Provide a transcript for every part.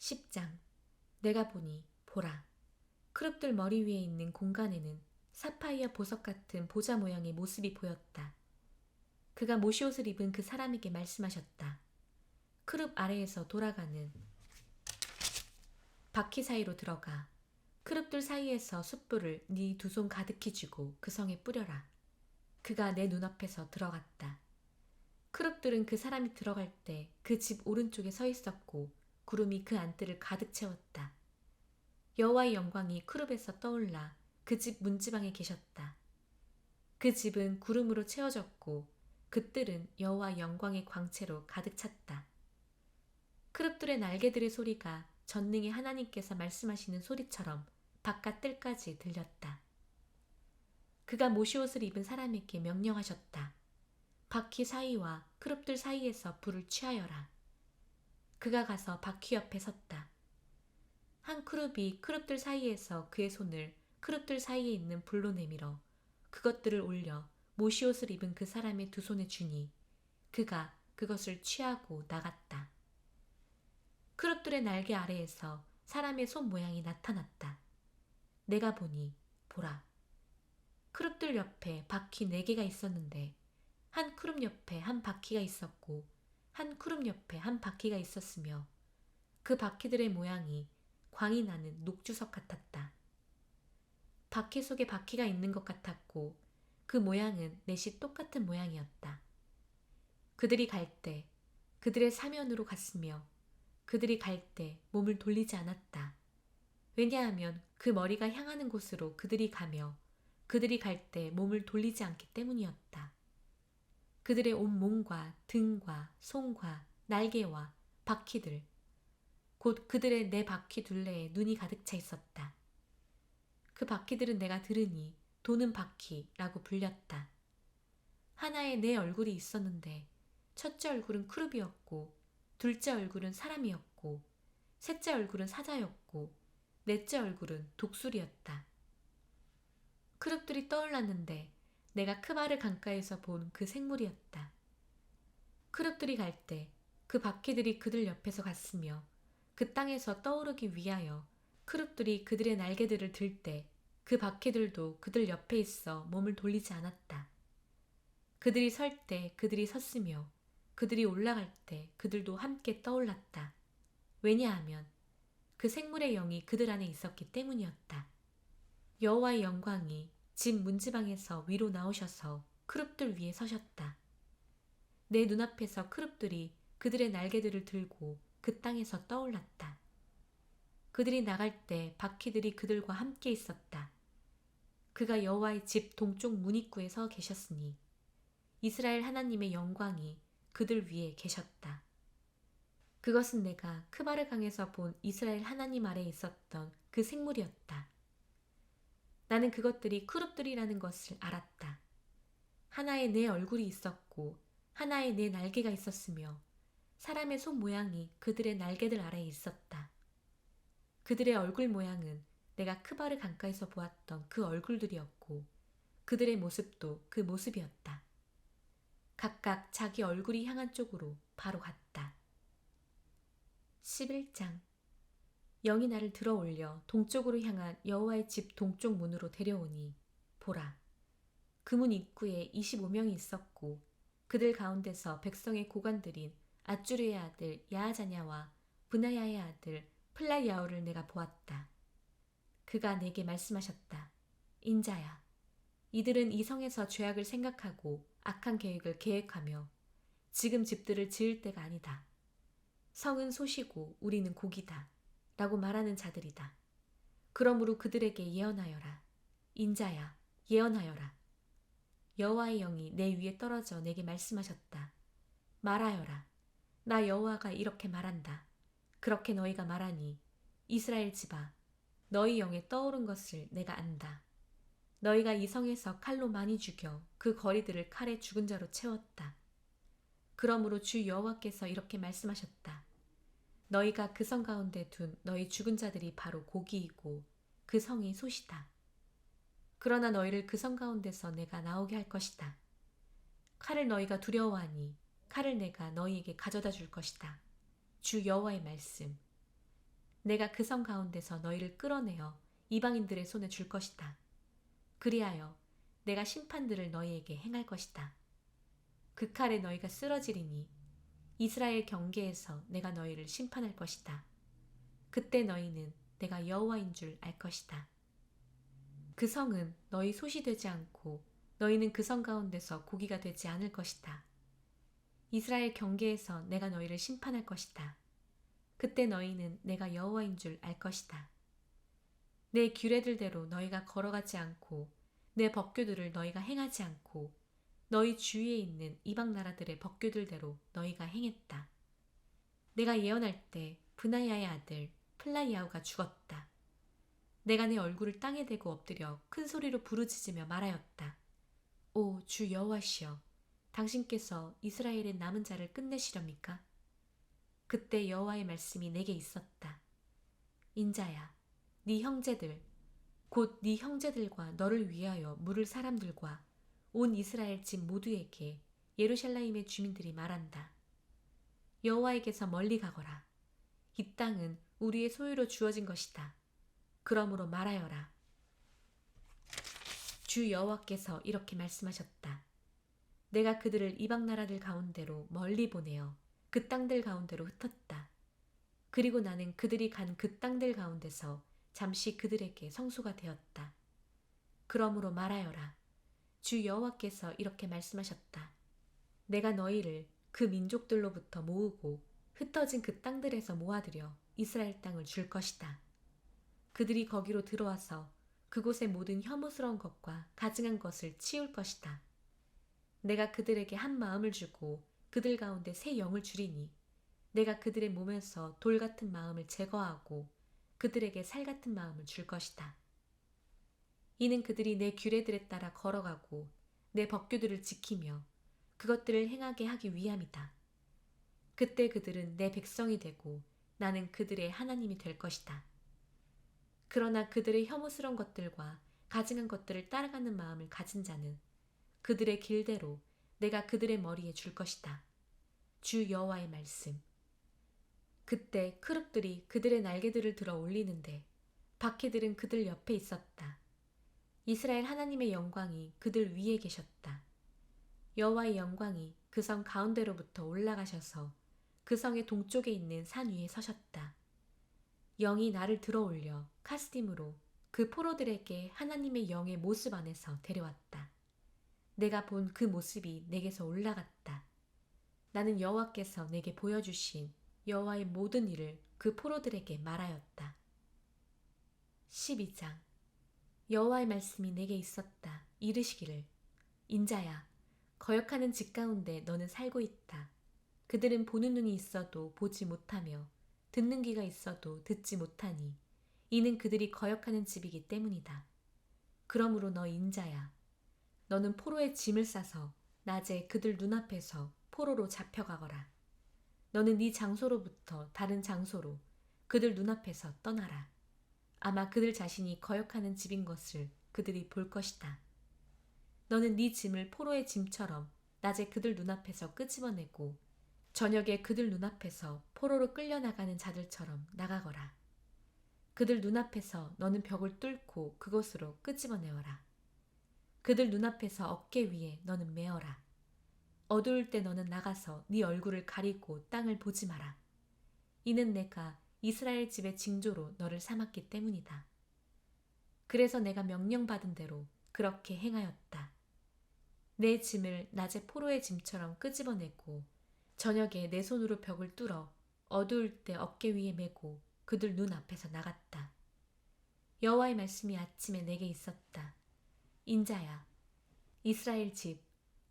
10장. 내가 보니 보라, 크룹들 머리 위에 있는 공간에는 사파이어 보석 같은 보자 모양의 모습이 보였다. 그가 모시옷을 입은 그 사람에게 말씀하셨다. 크룹 아래에서 돌아가는 바퀴 사이로 들어가 크룹들 사이에서 숯불을 네 두 손 가득히 쥐고 그 성에 뿌려라. 그가 내 눈앞에서 들어갔다. 크룹들은 그 사람이 들어갈 때 그 집 오른쪽에 서 있었고 구름이 그 안뜰을 가득 채웠다. 여호와의 영광이 크룹에서 떠올라 그 집 문지방에 계셨다. 그 집은 구름으로 채워졌고 그 뜰은 여호와 영광의 광채로 가득 찼다. 크룹들의 날개들의 소리가 전능의 하나님께서 말씀하시는 소리처럼 바깥 뜰까지 들렸다. 그가 모시옷을 입은 사람에게 명령하셨다. 바퀴 사이와 크룹들 사이에서 불을 취하여라. 그가 가서 바퀴 옆에 섰다. 한 크룹이 크룹들 사이에서 그의 손을 크룹들 사이에 있는 불로 내밀어 그것들을 올려 모시옷을 입은 그 사람의 두 손에 주니 그가 그것을 취하고 나갔다. 크룹들의 날개 아래에서 사람의 손 모양이 나타났다. 내가 보니 보라, 크룹들 옆에 바퀴 4개가 있었는데 한 크룹 옆에 한 바퀴가 있었고 한 크룹 옆에 한 바퀴가 있었으며 그 바퀴들의 모양이 광이 나는 녹주석 같았다. 바퀴 속에 바퀴가 있는 것 같았고 그 모양은 넷이 똑같은 모양이었다. 그들이 갈 때 그들의 사면으로 갔으며 그들이 갈 때 몸을 돌리지 않았다. 왜냐하면 그 머리가 향하는 곳으로 그들이 가며 그들이 갈 때 몸을 돌리지 않기 때문이었다. 그들의 온 몸과 등과 손과 날개와 바퀴들, 곧 그들의 4바퀴 둘레에 눈이 가득 차 있었다. 그 바퀴들은 내가 들으니 도는 바퀴라고 불렸다. 하나에 4 얼굴이 있었는데 첫째 얼굴은 크룹이었고 둘째 얼굴은 사람이었고 셋째 얼굴은 사자였고 넷째 얼굴은 독수리였다. 크룹들이 떠올랐는데 내가 크바르 강가에서 본 그 생물이었다. 크룹들이 갈 때 그 바퀴들이 그들 옆에서 갔으며 그 땅에서 떠오르기 위하여 크룹들이 그들의 날개들을 들 때 그 바퀴들도 그들 옆에 있어 몸을 돌리지 않았다. 그들이 설 때 그들이 섰으며 그들이 올라갈 때 그들도 함께 떠올랐다. 왜냐하면 그 생물의 영이 그들 안에 있었기 때문이었다. 여호와의 영광이 집 문지방에서 위로 나오셔서 크룹들 위에 서셨다. 내 눈앞에서 크룹들이 그들의 날개들을 들고 그 땅에서 떠올랐다. 그들이 나갈 때 바퀴들이 그들과 함께 있었다. 그가 여호와의 집 동쪽 문입구에 서 계셨으니 이스라엘 하나님의 영광이 그들 위에 계셨다. 그것은 내가 크바르 강에서 본 이스라엘 하나님 아래에 있었던 그 생물이었다. 나는 그것들이 크룹들이라는 것을 알았다. 하나에 4 얼굴이 있었고 하나에 4 날개가 있었으며 사람의 손 모양이 그들의 날개들 아래에 있었다. 그들의 얼굴 모양은 내가 크바르 강가에서 보았던 그 얼굴들이었고 그들의 모습도 그 모습이었다. 각각 자기 얼굴이 향한 쪽으로 바로 갔다. 11장. 영이 나를 들어 올려 동쪽으로 향한 여호와의 집 동쪽 문으로 데려오니 보라, 그 문 입구에 25명이 있었고 그들 가운데서 백성의 고관들인 아쭈르의 아들 야하자냐와 브나야의 아들 플라야오를 내가 보았다. 그가 내게 말씀하셨다. 인자야, 이들은 이 성에서 죄악을 생각하고 악한 계획을 계획하며 지금 집들을 지을 때가 아니다. 성은 솥이고 우리는 고기다 라고 말하는 자들이다. 그러므로 그들에게 예언하여라. 인자야, 예언하여라. 여호와의 영이 내 위에 떨어져 내게 말씀하셨다. 말하여라. 나 여호와가 이렇게 말한다. 그렇게 너희가 말하니 이스라엘 집아, 너희 영에 떠오른 것을 내가 안다. 너희가 이 성에서 칼로 많이 죽여 그 거리들을 칼에 죽은 자로 채웠다. 그러므로 주 여호와께서 이렇게 말씀하셨다. 너희가 그 성 가운데 둔 너희 죽은 자들이 바로 고기이고 그 성이 솥이다. 그러나 너희를 그 성 가운데서 내가 나오게 할 것이다. 칼을 너희가 두려워하니 칼을 내가 너희에게 가져다 줄 것이다. 주 여호와의 말씀. 내가 그 성 가운데서 너희를 끌어내어 이방인들의 손에 줄 것이다. 그리하여 내가 심판들을 너희에게 행할 것이다. 그 칼에 너희가 쓰러지리니 이스라엘 경계에서 내가 너희를 심판할 것이다. 그때 너희는 내가 여호와인 줄 알 것이다. 그 성은 너희 소시되지 않고 너희는 그 성 가운데서 고기가 되지 않을 것이다. 이스라엘 경계에서 내가 너희를 심판할 것이다. 그때 너희는 내가 여호와인 줄 알 것이다. 내 규례들대로 너희가 걸어가지 않고 내 법규들을 너희가 행하지 않고 너희 주위에 있는 이방 나라들의 법규들대로 너희가 행했다. 내가 예언할 때 브나야의 아들 플라이아우가 죽었다. 내가 내 얼굴을 땅에 대고 엎드려 큰 소리로 부르짖으며 말하였다. 오 주 여호와시여, 당신께서 이스라엘의 남은 자를 끝내시렵니까? 그때 여호와의 말씀이 내게 있었다. 인자야, 네 형제들, 곧 네 형제들과 너를 위하여 물을 사람들과 온 이스라엘 집 모두에게 예루살렘의 주민들이 말한다. 여호와에게서 멀리 가거라. 이 땅은 우리의 소유로 주어진 것이다. 그러므로 말하여라. 주 여호와께서 이렇게 말씀하셨다. 내가 그들을 이방 나라들 가운데로 멀리 보내어 그 땅들 가운데로 흩었다. 그리고 나는 그들이 간 그 땅들 가운데서 잠시 그들에게 성소가 되었다. 그러므로 말하여라. 주 여호와께서 이렇게 말씀하셨다. 내가 너희를 그 민족들로부터 모으고 흩어진 그 땅들에서 모아들여 이스라엘 땅을 줄 것이다. 그들이 거기로 들어와서 그곳의 모든 혐오스러운 것과 가증한 것을 치울 것이다. 내가 그들에게 한 마음을 주고 그들 가운데 새 영을 주리니 내가 그들의 몸에서 돌 같은 마음을 제거하고 그들에게 살 같은 마음을 줄 것이다. 이는 그들이 내 규례들에 따라 걸어가고 내 법규들을 지키며 그것들을 행하게 하기 위함이다. 그때 그들은 내 백성이 되고 나는 그들의 하나님이 될 것이다. 그러나 그들의 혐오스러운 것들과 가증한 것들을 따라가는 마음을 가진 자는 그들의 길대로 내가 그들의 머리에 줄 것이다. 주 여호와의 말씀. 그때 크룹들이 그들의 날개들을 들어 올리는데 바퀴들은 그들 옆에 있었다. 이스라엘 하나님의 영광이 그들 위에 계셨다. 여호와의 영광이 그 성 가운데로부터 올라가셔서 그 성의 동쪽에 있는 산 위에 서셨다. 영이 나를 들어 올려 카스딤으로 그 포로들에게 하나님의 영의 모습 안에서 데려왔다. 내가 본 그 모습이 내게서 올라갔다. 나는 여호와께서 내게 보여주신 여호와의 모든 일을 그 포로들에게 말하였다. 12장. 여호와의 말씀이 내게 있었다. 이르시기를, 인자야, 거역하는 집 가운데 너는 살고 있다. 그들은 보는 눈이 있어도 보지 못하며 듣는 귀가 있어도 듣지 못하니 이는 그들이 거역하는 집이기 때문이다. 그러므로 너 인자야, 너는 포로의 짐을 싸서 낮에 그들 눈앞에서 포로로 잡혀가거라. 너는 네 장소로부터 다른 장소로 그들 눈앞에서 떠나라. 아마 그들 자신이 거역하는 집인 것을 그들이 볼 것이다. 너는 네 짐을 포로의 짐처럼 낮에 그들 눈앞에서 끄집어내고 저녁에 그들 눈앞에서 포로로 끌려나가는 자들처럼 나가거라. 그들 눈앞에서 너는 벽을 뚫고 그곳으로 끄집어내어라. 그들 눈앞에서 어깨 위에 너는 메어라. 어두울 때 너는 나가서 네 얼굴을 가리고 땅을 보지 마라. 이는 내가 이스라엘 집의 징조로 너를 삼았기 때문이다. 그래서 내가 명령받은 대로 그렇게 행하였다. 내 짐을 낮에 포로의 짐처럼 끄집어내고 저녁에 내 손으로 벽을 뚫어 어두울 때 어깨 위에 메고 그들 눈앞에서 나갔다. 여호와의 말씀이 아침에 내게 있었다. 인자야, 이스라엘 집,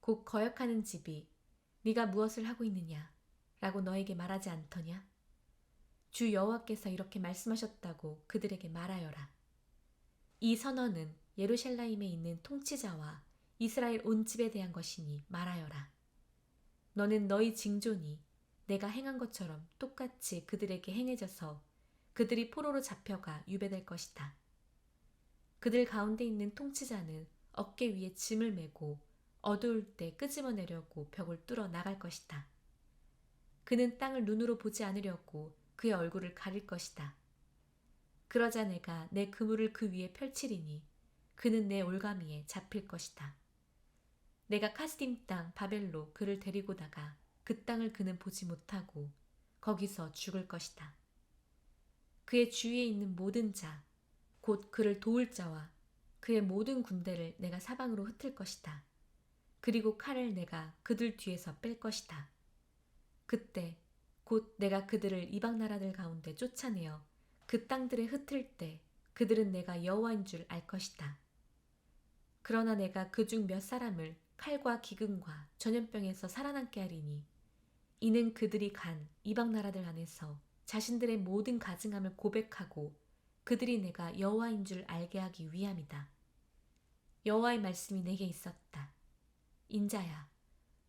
곧 거역하는 집이 네가 무엇을 하고 있느냐? 라고 너에게 말하지 않더냐? 주 여호와께서 이렇게 말씀하셨다고 그들에게 말하여라. 이 선언은 예루살렘에 있는 통치자와 이스라엘 온 집에 대한 것이니 말하여라. 너는 너희 징조니 내가 행한 것처럼 똑같이 그들에게 행해져서 그들이 포로로 잡혀가 유배될 것이다. 그들 가운데 있는 통치자는 어깨 위에 짐을 메고 어두울 때 끄집어내려고 벽을 뚫어 나갈 것이다. 그는 땅을 눈으로 보지 않으려고 그의 얼굴을 가릴 것이다. 그러자 내가 내 그물을 그 위에 펼치리니 그는 내 올가미에 잡힐 것이다. 내가 카스딤 땅 바벨로 그를 데리고다가 그 땅을 그는 보지 못하고 거기서 죽을 것이다. 그의 주위에 있는 모든 자, 곧 그를 도울 자와 그의 모든 군대를 내가 사방으로 흩을 것이다. 그리고 칼을 내가 그들 뒤에서 뺄 것이다. 그때 곧 내가 그들을 이방 나라들 가운데 쫓아내어 그 땅들에 흩을 때 그들은 내가 여호와인 줄 알 것이다. 그러나 내가 그중 몇 사람을 칼과 기근과 전염병에서 살아남게 하리니 이는 그들이 간 이방 나라들 안에서 자신들의 모든 가증함을 고백하고 그들이 내가 여호와인 줄 알게 하기 위함이다. 여호와의 말씀이 내게 있었다. 인자야,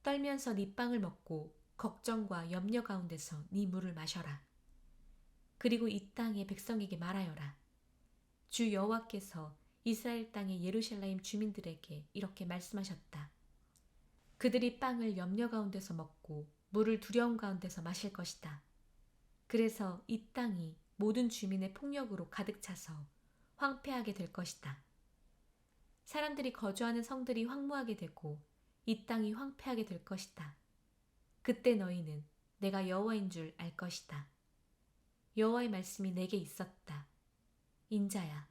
떨면서 네 빵을 먹고 걱정과 염려 가운데서 네 물을 마셔라. 그리고 이 땅의 백성에게 말하여라. 주 여호와께서 이스라엘 땅의 예루살렘 주민들에게 이렇게 말씀하셨다. 그들이 빵을 염려 가운데서 먹고 물을 두려움 가운데서 마실 것이다. 그래서 이 땅이 모든 주민의 폭력으로 가득 차서 황폐하게 될 것이다. 사람들이 거주하는 성들이 황무하게 되고 이 땅이 황폐하게 될 것이다. 그때 너희는 내가 여호와인 줄 알 것이다. 여호와의 말씀이 내게 있었다. 인자야,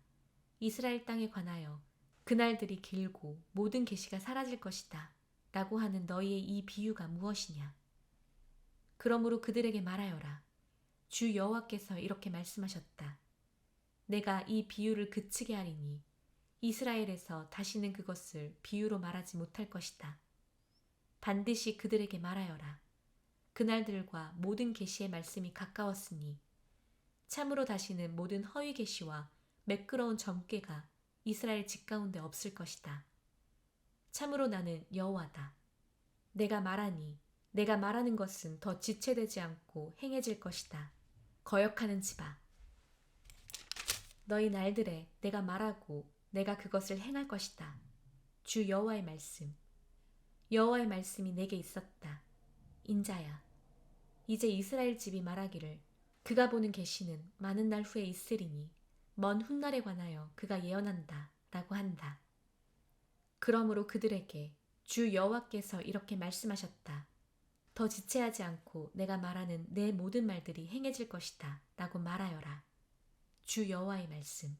이스라엘 땅에 관하여 그날들이 길고 모든 계시가 사라질 것이다 라고 하는 너희의 이 비유가 무엇이냐? 그러므로 그들에게 말하여라. 주 여호와께서 이렇게 말씀하셨다. 내가 이 비유를 그치게 하리니 이스라엘에서 다시는 그것을 비유로 말하지 못할 것이다. 반드시 그들에게 말하여라. 그날들과 모든 계시의 말씀이 가까웠으니 참으로 다시는 모든 허위 계시와 매끄러운 점괘가 이스라엘 집 가운데 없을 것이다. 참으로 나는 여호와다. 내가 말하니 내가 말하는 것은 더 지체되지 않고 행해질 것이다. 거역하는 집아, 너희 날들에 내가 말하고 내가 그것을 행할 것이다. 주 여호와의 말씀. 여호와의 말씀이 내게 있었다. 인자야, 이제 이스라엘 집이 말하기를 그가 보는 계시는 많은 날 후에 있으리니 먼 훗날에 관하여 그가 예언한다 라고 한다. 그러므로 그들에게 주 여호와께서 이렇게 말씀하셨다. 더 지체하지 않고 내가 말하는 내 모든 말들이 행해질 것이다 라고 말하여라. 주 여호와의 말씀.